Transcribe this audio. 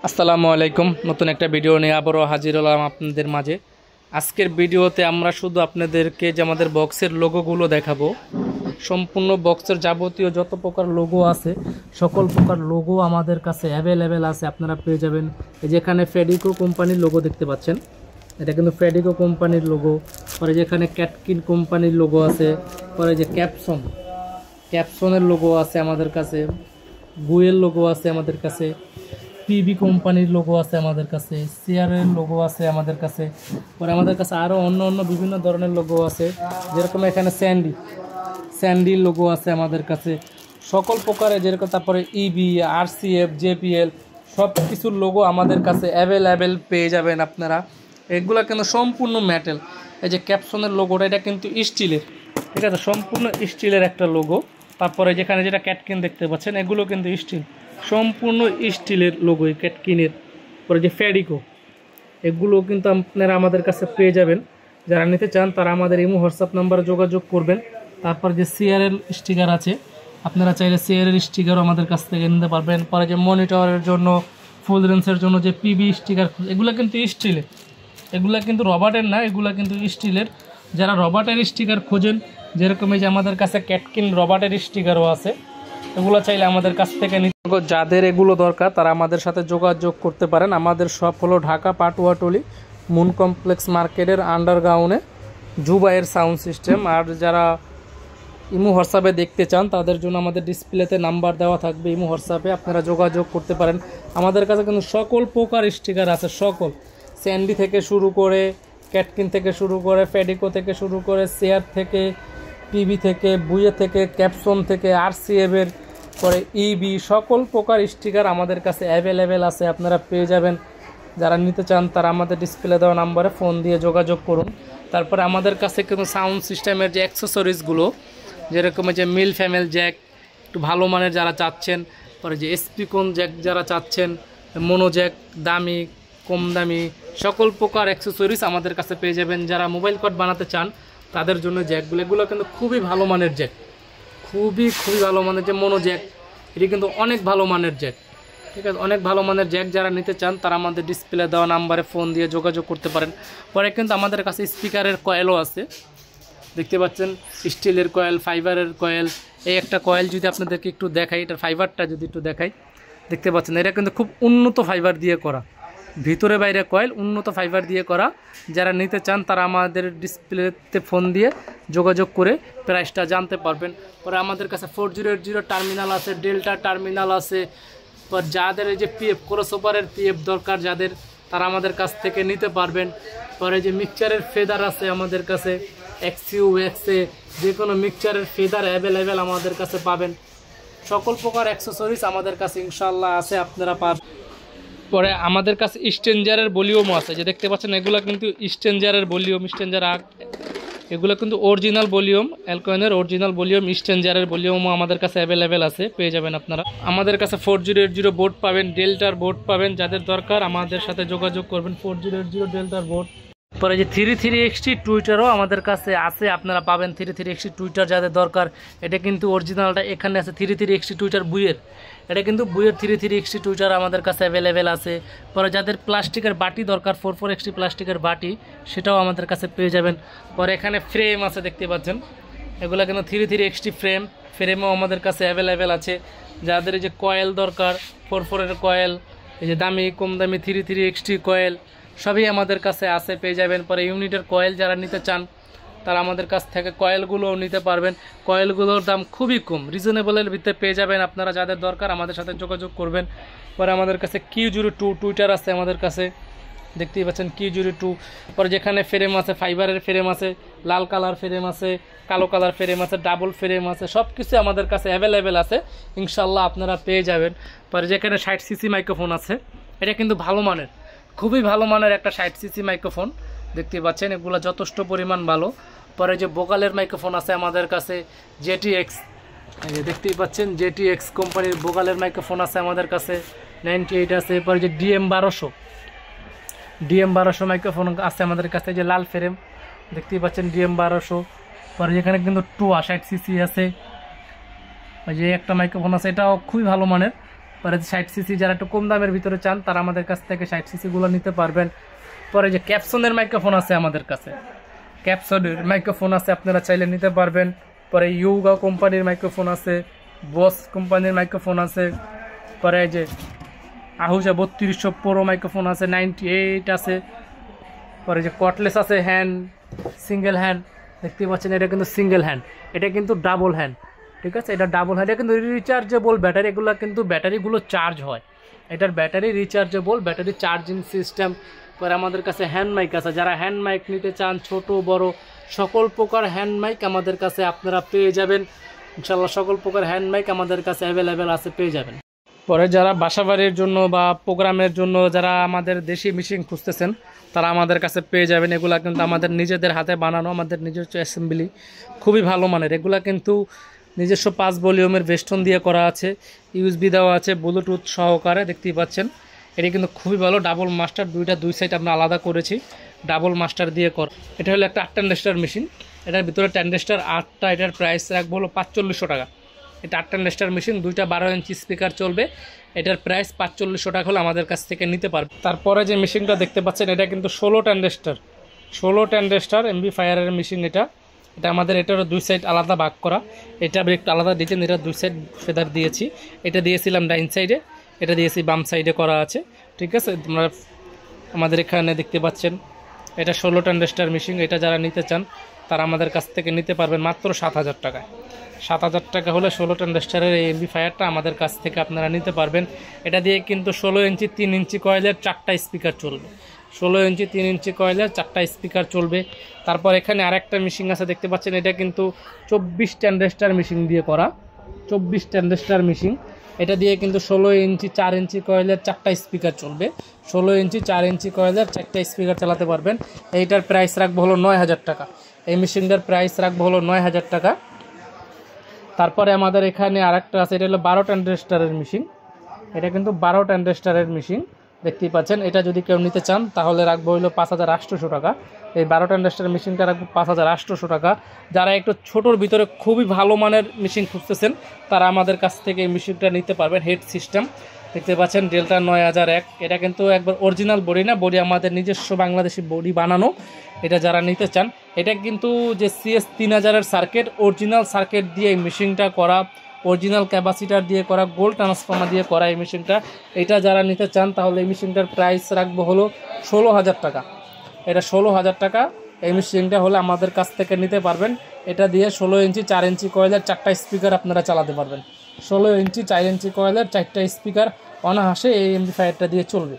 আসসালামু আলাইকুম। নতুন একটা ভিডিও নিয়ে আবারও হাজির হলাম আপনাদের মাঝে। আজকের ভিডিওতে আমরা শুধু আপনাদেরকে যে আমাদের বক্সের লোগোগুলো দেখাবো। সম্পূর্ণ বক্সের যাবতীয় যত প্রকার লোগো আছে সকল প্রকার লোগো আমাদের কাছে অ্যাভেলেবেল আছে, আপনারা পেয়ে যাবেন। এই যেখানে ফেডিকো কোম্পানির লোগো দেখতে পাচ্ছেন, এটা কিন্তু ফেডিকো কোম্পানির লোগো। পরে যেখানে ক্যাটকিন কোম্পানির লোগো আছে, পরে যে ক্যাপসনের লোগো আছে আমাদের কাছে, গুয়েল লোগো আছে আমাদের কাছে, পিবি কোম্পানির লোগো আছে আমাদের কাছে, সিআরের লোগো আছে আমাদের কাছে। পরে আমাদের কাছে আরও অন্য বিভিন্ন ধরনের লোগো আছে, যেরকম এখানে স্যান্ডির লোগো আছে আমাদের কাছে সকল প্রকারের, যেরকম তারপরে ইবি, আরসিএফ, জেপিএল সব কিছুর লোগো আমাদের কাছে অ্যাভেলেবেল পেয়ে যাবেন আপনারা। এগুলো কিন্তু সম্পূর্ণ মেটাল। এই যে ক্যাপসনের লোগোটা, এটা কিন্তু স্টিলের, ঠিক আছে, সম্পূর্ণ স্টিলের একটা লোগো। তারপরে যেখানে যেটা ক্যাটকিন দেখতে পাচ্ছেন, এগুলো কিন্তু স্টিল, সম্পূর্ণ স্টিলের লোগো এই ক্যাটকিনের। পরে যে ফেডিকো, এগুলো কিন্তু আপনারা আমাদের কাছে পেয়ে যাবেন। যারা নিতে চান তারা আমাদের ইমো হোয়াটসঅ্যাপ নাম্বারে যোগাযোগ করবেন। তারপর যে সিআরের স্টিকার আছে, আপনারা চাইলে সিআরের স্টিকারও আমাদের কাছ থেকে নিতে পারবেন। পরে যে মনিটরের জন্য, ফুল রেঞ্জের জন্য যে পিবি স্টিকার, এগুলো কিন্তু স্টিলের, এগুলো কিন্তু রবার্টের না, এগুলো কিন্তু স্টিলের। যারা রবার্টের স্টিকার খোঁজেন, যেরকম এই যে আমাদের কাছে ক্যাটকিন রবার্টের স্টিকারও আছে, এগুলো চাইলে আমাদের কাছ থেকে নিতে। যাদের এগুলো দরকার তারা আমাদের সাথে যোগাযোগ করতে পারেন। আমাদের শপ হলো ঢাকা পাটুয়াটলি মুন কমপ্লেক্স মার্কেটের আন্ডারগ্রাউন্ডে, জুবাইয়ের সাউন্ড সিস্টেম। আর যারা ইমো হোয়াটসঅ্যাপে দেখতে চান তাদের জন্য আমাদের ডিসপ্লেতে নাম্বার দেওয়া থাকবে, ইমো হোয়াটসঅ্যাপে আপনারা যোগাযোগ করতে পারেন। আমাদের কাছে কিন্তু সকল প্রকার স্টিকার আছে, সকল স্যান্ডি থেকে শুরু করে, ক্যাটকিন থেকে শুরু করে, ফেডিকো থেকে শুরু করে, সিআর থেকে, পিবি থেকে, বুয়ে থেকে, ক্যাপসন থেকে, আরসিএফের, পরে ইবি সকল প্রকার স্টিকার আমাদের কাছে অ্যাভেলেবেল আছে, আপনারা পেয়ে যাবেন। যারা নিতে চান তারা আমাদের ডিসপ্লে দেওয়া নাম্বারে ফোন দিয়ে যোগাযোগ করুন। তারপরে আমাদের কাছে কিন্তু সাউন্ড সিস্টেমের যে অ্যাক্সেসরিজগুলো, যেরকম যে মিল ফ্যামেল জ্যাক একটু ভালো মানের যারা চাচ্ছেন, পরে যে স্পিকন জ্যাক যারা চাচ্ছেন, মোনো জ্যাক দামি কম দামি সকল প্রকার অ্যাক্সেসরিজ আমাদের কাছে পেয়ে যাবেন। যারা মোবাইল কর্ড বানাতে চান তাদের জন্য জ্যাকগুলো, এগুলো কিন্তু খুবই ভালো মানের জ্যাক, খুবই ভালো মানের যে মোনো জ্যাক, এটি কিন্তু অনেক ভালো মানের জ্যাক, ঠিক আছে, অনেক ভালো মানের জ্যাক। যারা নিতে চান তারা আমাদের ডিসপ্লে দেওয়া নাম্বারে ফোন দিয়ে যোগাযোগ করতে পারেন। পরে কিন্তু আমাদের কাছে স্পিকারের কয়েলও আছে, দেখতে পাচ্ছেন, স্টিলের কয়েল, ফাইবারের কয়েল। এই একটা কয়েল যদি আপনাদেরকে একটু দেখাই, এটার ফাইবারটা যদি একটু দেখাই, দেখতে পাচ্ছেন এটা কিন্তু খুব উন্নত ফাইবার দিয়ে করা, ভিতরে বাইরে কয়েল, উন্নত ফাইবার দিয়ে করা। যারা নিতে চান তারা আমাদের ডিসপ্লেতে ফোন দিয়ে যোগাযোগ করে প্রাইসটা জানতে পারবেন। পরে আমাদের কাছে 4080 টার্মিনাল আছে, ডেল্টা টার্মিনাল আছে। পর যাদের এই যে পিএফ ক্রসওভারের পিএফ দরকার যাদের, তারা আমাদের কাছ থেকে নিতে পারবেন। পরে যে মিক্সচারের ফেদার আছে আমাদের কাছে, এক্সইউ এক্সে যে কোনো মিক্সচারের ফেদার অ্যাভেলেবেল আমাদের কাছে পাবেন। সকল প্রকার অ্যাক্সেসরিজ আমাদের কাছে ইনশাআল্লাহ আছে, আপনারা পাবেন। পরে আমাদের কাছে স্ট্রেঞ্জারের ভলিউমও আছে, যে দেখতে পাচ্ছেন এগুলো কিন্তু স্ট্রেঞ্জারের ভলিউম, এগুলো কিন্তু অরিজিনাল ভলিউম, অ্যালকয়েনের অরিজিনাল ভলিউম, স্ট্রেঞ্জারের ভলিউমও আমাদের কাছে অ্যাভেলেবেল আছে, পেয়ে যাবেন আপনারা। আমাদের কাছে 4080 বোর্ড পাবেন, ডেল্টার বোর্ড পাবেন। যাদের দরকার আমাদের সাথে যোগাযোগ করবেন, 4080 ডেল্টার বোর্ড। পরে যে 33XT টুইটারও আমাদের কাছে আছে, আপনারা পাবেন 33XT টুইটার যাদের দরকার। এটা কিন্তু অরিজিনালটা এখানে আছে, 33XT টুইটার বুয়ের, এটা কিন্তু বুয়ের 33XT টুইটার আমাদের কাছে অ্যাভেলেবেল আছে। পরে যাদের প্লাস্টিকের বাটি দরকার, 44XT প্লাস্টিকের বাটি, সেটাও আমাদের কাছে পেয়ে যাবেন। পরে এখানে ফ্রেম আছে, দেখতে পাচ্ছেন, এগুলো কিন্তু 33XT ফ্রেমও আমাদের কাছে অ্যাভেলেবেল আছে। যাদের এই যে কয়েল দরকার, 44-এর কয়েল, এই যে দামি কম দামি 33XT কয়েল, সবই আমাদের কাছে আছে, পেয়ে যাবেন। পরে ইউনিটের কয়েল যারা নিতে চান তারা আমাদের কাছ থেকে কয়েলগুলোও নিতে পারবেন। কয়েলগুলোর দাম খুবই কম, রিজনেবলের ভিতরে পেয়ে যাবেন। আপনারা যাদের দরকার আমাদের সাথে যোগাযোগ করবেন। পরে আমাদের কাছে Q02 টুইটার আছে আমাদের কাছে, দেখতেই পাচ্ছেন Q02। পরে যেখানে ফ্রেম আছে, ফাইবারের ফ্রেম আছে, লাল কালার ফ্রেম আছে, কালো কালার ফ্রেম আছে, ডাবল ফ্রেম আছে, সব কিছু আমাদের কাছে অ্যাভেলেবেল আছে, ইনশাল্লাহ আপনারা পেয়ে যাবেন। পরে যেখানে 60cc মাইক্রোফোন আছে, এটা কিন্তু ভালো মানের, খুবই ভালো মানের একটা 60cc মাইক্রোফোন, দেখতে পাচ্ছেন, এগুলো যথেষ্ট পরিমাণ ভালো। পরে যে বোকালের মাইক্রোফোন আছে আমাদের কাছে, JTX, দেখতেই পাচ্ছেন JTX কোম্পানির বোকালের মাইক্রোফোন আছে আমাদের কাছে, 98 আছে। পরে যে DM1200 মাইক্রোফোন আছে আমাদের কাছে, যে লাল ফ্রেম, দেখতেই পাচ্ছেন DM1200। পরে যেখানে কিন্তু 60cc আছে, ওই যে একটা মাইক্রোফোন আছে, এটাও খুবই ভালো মানের, পরে 60 সিসি যারা একটু কম দামের ভিতরে চান তারা আমাদের কাছ থেকে 60 সিসিগুলো নিতে পারবেন। পরে যে ক্যাপসনের মাইক্রোফোন আছে আমাদের কাছে, ক্যাপসনের মাইক্রোফোন আছে, আপনারা চাইলে নিতে পারবেন। পরে ইউগা কোম্পানির মাইক্রোফোন আছে, বস কোম্পানির মাইক্রোফোন আছে, পরে যে আহুজা 3200 প্রো মাইক্রোফোন আছে, 98 আছে, পরে যে কটলেস আছে হ্যান্ড, সিঙ্গেল হ্যান্ড দেখতে পাচ্ছেন, এটা কিন্তু সিঙ্গেল হ্যান্ড, এটা কিন্তু ডাবল হ্যান্ড, ঠিক আছে, এটা ডাবল হ্যান্ড, এটা কিন্তু রিচার্জেবল ব্যাটারি, এগুলো কিন্তু ব্যাটারিগুলো চার্জ হয়, এটার battery rechargeable, battery charging system. পরে আমাদের কাছে হ্যান্ড মাইক আছে, যারা হ্যান্ড মাইক নিতে চান ছোট বড় সকল প্রকার হ্যান্ড মাইক আমাদের কাছে আপনারা পেয়ে যাবেন ইনশাল্লাহ, সকল প্রকার হ্যান্ড মাইক আমাদের কাছে অ্যাভেলেবেল আছে, পেয়ে যাবেন। পরে যারা বাসাবাড়ির জন্য বা প্রোগ্রামের জন্য যারা আমাদের দেশি মেশিন খুঁজতেছেন তারা আমাদের কাছে পেয়ে যাবেন। এগুলা কিন্তু আমাদের নিজেদের হাতে বানানো, আমাদের নিজস্ব অ্যাসেম্বলি, খুবই ভালো মানের। এগুলা কিন্তু নিজস্ব 5 ভলিউমের বেস্টন দিয়ে করা আছে, ইউএসবি দেওয়া আছে ব্লুটুথ সহকারে, দেখতেই পাচ্ছেন। এটা কিন্তু খুবই ভালো, ডাবল মাস্টার, দুই সাইড আমরা আলাদা করেছি, ডাবল মাস্টার দিয়ে কর। এটা হলো একটা 8 ট্যান্ডেস্টার মেশিন, এটার ভিতরে ট্যান্ডেস্টার 8টা, এটার প্রাইস রাখবো হলো 4500 টাকা। এটা 8 ট্যান্ডেস্টার মেশিন, 2টা 12 ইঞ্চি স্পিকার চলবে, এটার প্রাইস 4500 টাকা হলে আমাদের কাছ থেকে নিতে পারবে। তারপরে যে মেশিনটা দেখতে পাচ্ছেন এটা কিন্তু 16 ট্যান্ডেস্টার এমপ্লিফায়ারের মেশিন। এটা আমাদের, এটারও 2 সাইড আলাদা ভাগ করা, এটা একটু আলাদা ডিজাইন, এটা 2 সাইড ফেদার দিয়েছি, এটা দিয়েছিলাম ডাইন সাইডে, এটা দিয়েছি বাম সাইডে করা আছে, ঠিক আছে। তোমরা আমাদের এখানে দেখতে পাচ্ছেন এটা 16 ট্যান্ডেস্টার মেশিন। এটা যারা নিতে চান তারা আমাদের কাছ থেকে নিতে পারবেন মাত্র 7000 টাকায়। 7000 টাকা হলে 16 ট্যান্ডেস্টারের এই এমপ্লিফায়ারটা আমাদের কাছ থেকে আপনারা নিতে পারবেন। এটা দিয়ে কিন্তু 16 ইঞ্চি 3 ইঞ্চি কয়েলের 4টা স্পিকার চলবে, 16 ইঞ্চি 3 ইঞ্চি কয়েলের 4টা স্পিকার চলবে। তারপর এখানে আরেকটা মেশিন আছে দেখতে পাচ্ছেন, এটা কিন্তু 24 ট্যান্ডেস্টার মেশিন দিয়ে করা, 24 ট্যান্ডেস্টার মেশিন। এটা দিয়ে কিন্তু 16 ইঞ্চি 4 ইঞ্চি কয়েলের 4টা স্পিকার চলবে, 16 ইঞ্চি 4 ইঞ্চি কয়েলের 4টা স্পিকার চালাতে পারবেন। এইটার প্রাইস রাখবো হলো 9000 টাকা, এই মেশিনটার প্রাইস রাখবো হলো 9000 টাকা। তারপরে আমাদের এখানে আরেকটা আছে, এটা হলো 12 ট্যান্ডেস্টারের মেশিন, এটা কিন্তু 12 ট্যান্ডেস্টারের মেশিন দেখতেই পাচ্ছেন। এটা যদি কেউ নিতে চান তাহলে রাখবো হলো 5800 টাকা। এই 12 ট্যান্ডেস্টার মেশিনটা রাখবো 5800 টাকা। যারা একটু ছোটোর ভিতরে খুবই ভালো মানের মেশিন খুঁজতেছেন তারা আমাদের কাছ থেকে এই মেশিনটা নিতে পারবেন। হেড সিস্টেম দেখতে পাচ্ছেন, ডেল্টা 9001, এটা কিন্তু একবার অরিজিনাল বডি না, বডি আমাদের নিজস্ব বাংলাদেশি বডি বানানো। এটা যারা নিতে চান, এটা কিন্তু যে CS 3000-এর সার্কিট, অরিজিনাল সার্কিট দিয়ে এই মেশিনটা করা, অরিজিনাল ক্যাপাসিটার দিয়ে করা, গোল্ড ট্রান্সফর্মার দিয়ে করা এই মেশিনটা। এটা যারা নিতে চান তাহলে এই মেশিনটার প্রাইস রাখবো হলো 16000 টাকা। এটা 16000 টাকা, এই মেশিনটা হলে আমাদের কাছ থেকে নিতে পারবেন। এটা দিয়ে 16 ইঞ্চি 4 ইঞ্চি কয়েলের 4টা স্পিকার আপনারা চালাতে পারবেন, 16 ইঞ্চি 4 ইঞ্চি কয়েলের 4টা স্পিকার অনায়াসে এই এমপ্লিফায়ারটা দিয়ে চলবে।